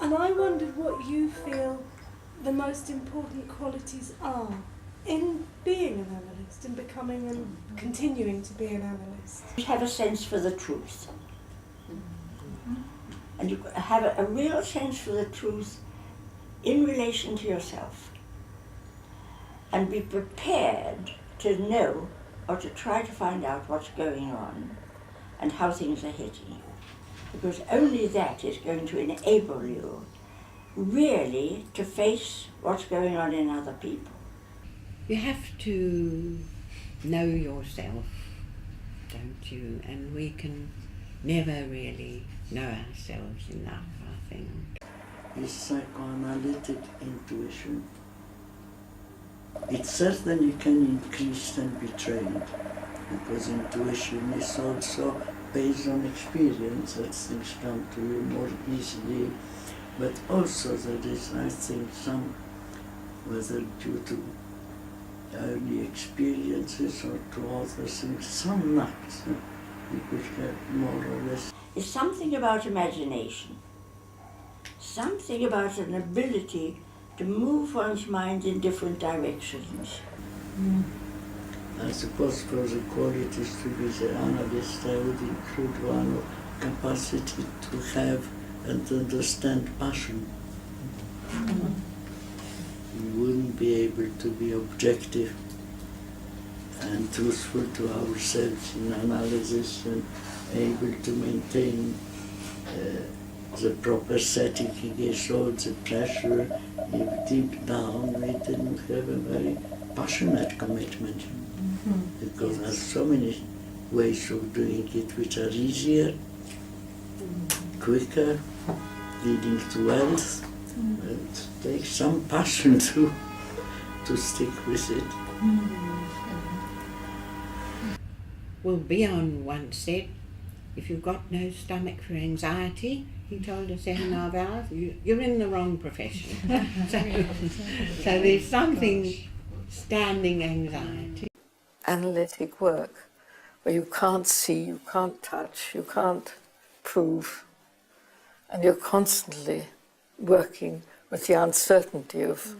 And I wondered what you feel the most important qualities are in being an analyst, in becoming and continuing to be an analyst. You have a sense for the truth. And you have a real sense for the truth in relation to yourself. And be prepared to know or to try to find out what's going on and how things are hitting you. Because only that is going to enable you really to face what's going on in other people. You have to know yourself, don't you? And we can never really know ourselves enough, I think. Is psychoanalytic intuition. It certainly can increase and be trained, because intuition is also based on experience, that things come to you more easily, but also there is, I think, some, whether due to early experiences or to other things, some luck you could have more or less. It's something about imagination, something about an ability to move one's mind in different directions. I suppose for the qualities to be the analyst, I would include one capacity to have and understand passion. We wouldn't be able to be objective and truthful to ourselves in analysis and able to maintain the proper setting against all the pressure. If deep down we didn't have a very passionate commitment, because there's so many ways of doing it which are easier, quicker, leading to wealth. It takes some passion to stick with it. Well, Bjorn once said, if you've got no stomach for anxiety, he told us in our vows, you're in the wrong profession. so there's something standing anxiety. Analytic work where you can't see, you can't touch, you can't prove, and you're constantly working with the uncertainty of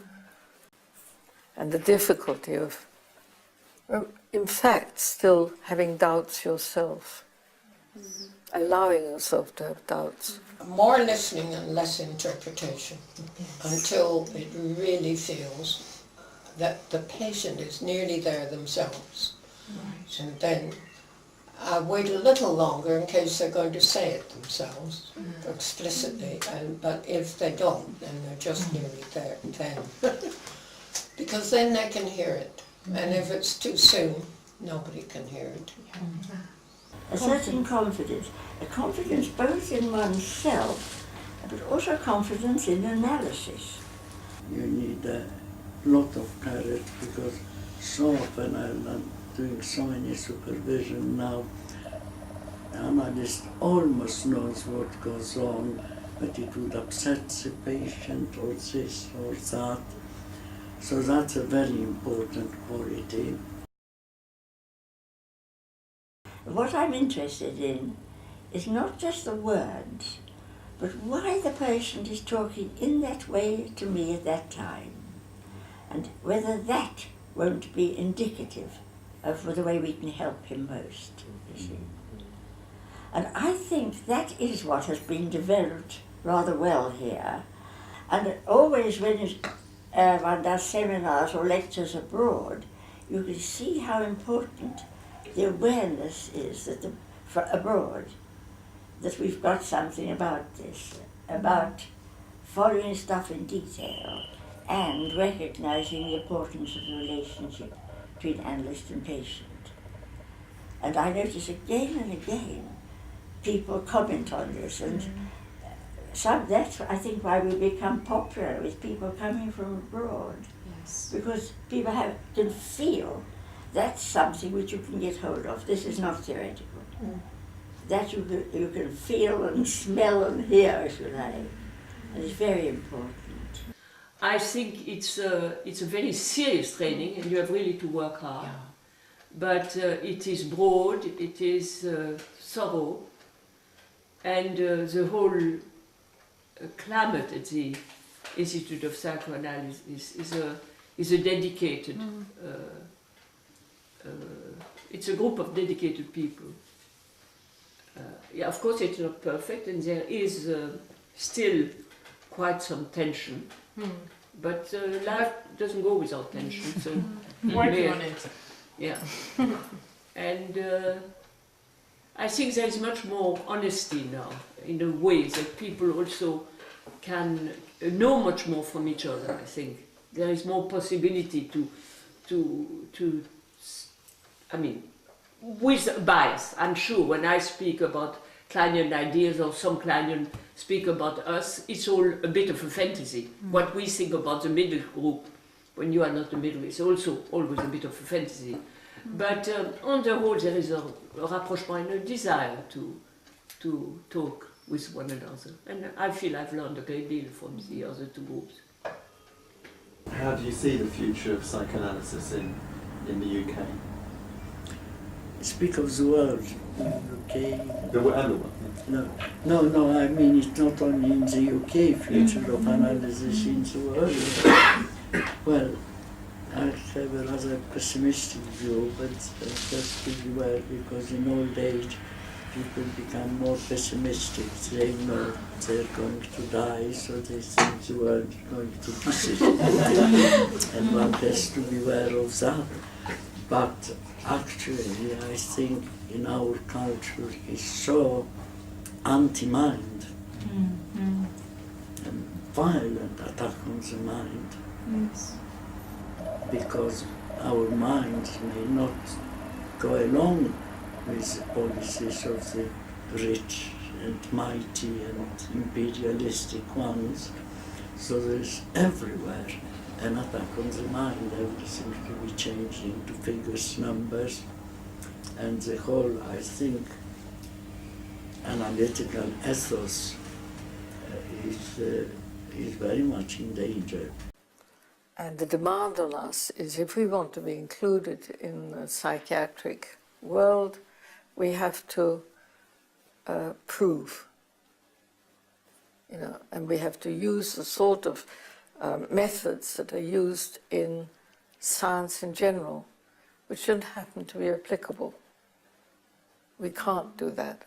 and the difficulty of, in fact, still having doubts yourself, allowing yourself to have doubts. More listening and less interpretation until it really feels that the patient is nearly there themselves. Right. And then I wait a little longer in case they're going to say it themselves explicitly, but if they don't, then they're just nearly there then. Because then they can hear it, and if it's too soon, nobody can hear it. A certain confidence, a confidence both in oneself, but also confidence in analysis. You need a lot of courage, because so often I'm doing so many supervision now, the analyst almost knows what goes on, but it would upset the patient or this or that. So that's a very important quality. What I'm interested in is not just the words, but why the patient is talking in that way to me at that time, and whether that won't be indicative of the way we can help him most, you see. And I think that is what has been developed rather well here. And always when one does seminars or lectures abroad, you can see how important the awareness is that for abroad, that we've got something about this, about following stuff in detail and recognizing the importance of the relationship between analyst and patient. And I notice again and again people comment on this, and that's, I think, why we become popular with people coming from abroad. Yes. Because people can feel that's something which you can get hold of. This is not theoretical. That you can feel and smell and hear, if you like. And it's very important. I think it's a very serious training, and you have really to work hard. Yeah. But it is broad, it is thorough, and the whole climate at the Institute of Psychoanalysis is a dedicated, it's a group of dedicated people. Yeah, of course it's not perfect, and there is still quite some tension, but life doesn't go without tension, so Working on it. yeah. And I think there is much more honesty now, in a way that people also can know much more from each other. I think there is more possibility to I mean, with bias. I'm sure when I speak about Kleinian ideas or some Kleinian speak about us, it's all a bit of a fantasy. What we think about the middle group, when you are not the middle, is also always a bit of a fantasy. But on the whole, there is a rapprochement and a desire to talk with one another. And I feel I've learned a great deal from the other two groups. How do you see the future of psychoanalysis in the UK? Speak of the world, okay? The world? No, I mean it's not only in the UK, future of analysis in the world. Well, I have a rather pessimistic view, but that's pretty well, because in old age people become more pessimistic. They know they're going to die, so they think the world is going to pieces. And one has to beware of that. But actually, I think in our culture is so anti-mind and violent attack on the mind. Yes. Because our minds may not go along with the policies of the rich and mighty and imperialistic ones. So there's everywhere an attack on the mind, everything to be changed into figures, numbers, and the whole, I think, analytical ethos is very much in danger. And the demand on us is, if we want to be included in the psychiatric world, we have to prove, and we have to use the sort of methods that are used in science in general, which don't happen to be applicable. We can't do that.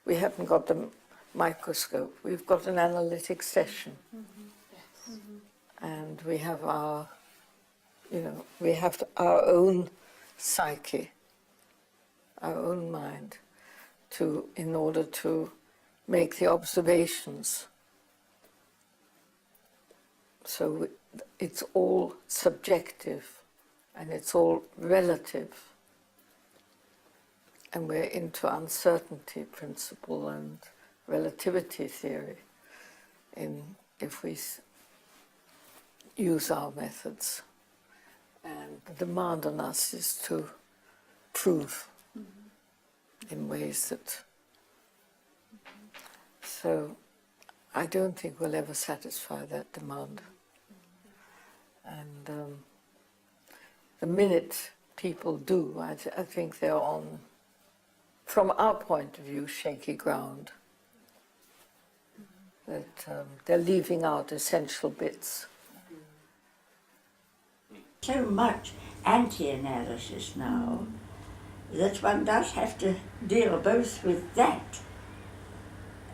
We haven't got the microscope. We've got an analytic session. And we have our, we have our own psyche, our own mind, in order to make the observations. So it's all subjective and it's all relative. And we're into uncertainty principle and relativity theory if we use our methods. And the demand on us is to prove in ways that... So I don't think we'll ever satisfy that demand. And the minute people do, I think they're on, from our point of view, shaky ground. That they're leaving out essential bits. So much anti-analysis now that one does have to deal both with that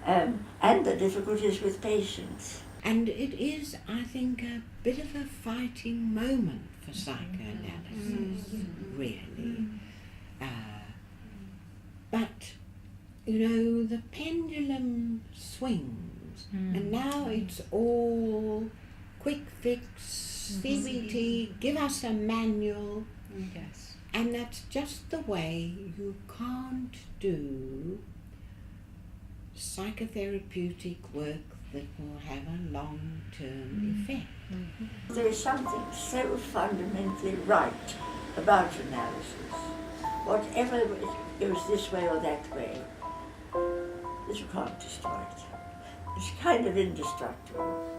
and the difficulties with patients. And it is, I think, a bit of a fighting moment for psychoanalysis, really. But, the pendulum swings, and now it's all quick fix, CBT, give us a manual. Yes. And that's just the way you can't do psychotherapeutic work that will have a long-term effect. There is something so fundamentally right about analysis. Whatever it goes this way or that way, that you can't destroy it. It's kind of indestructible.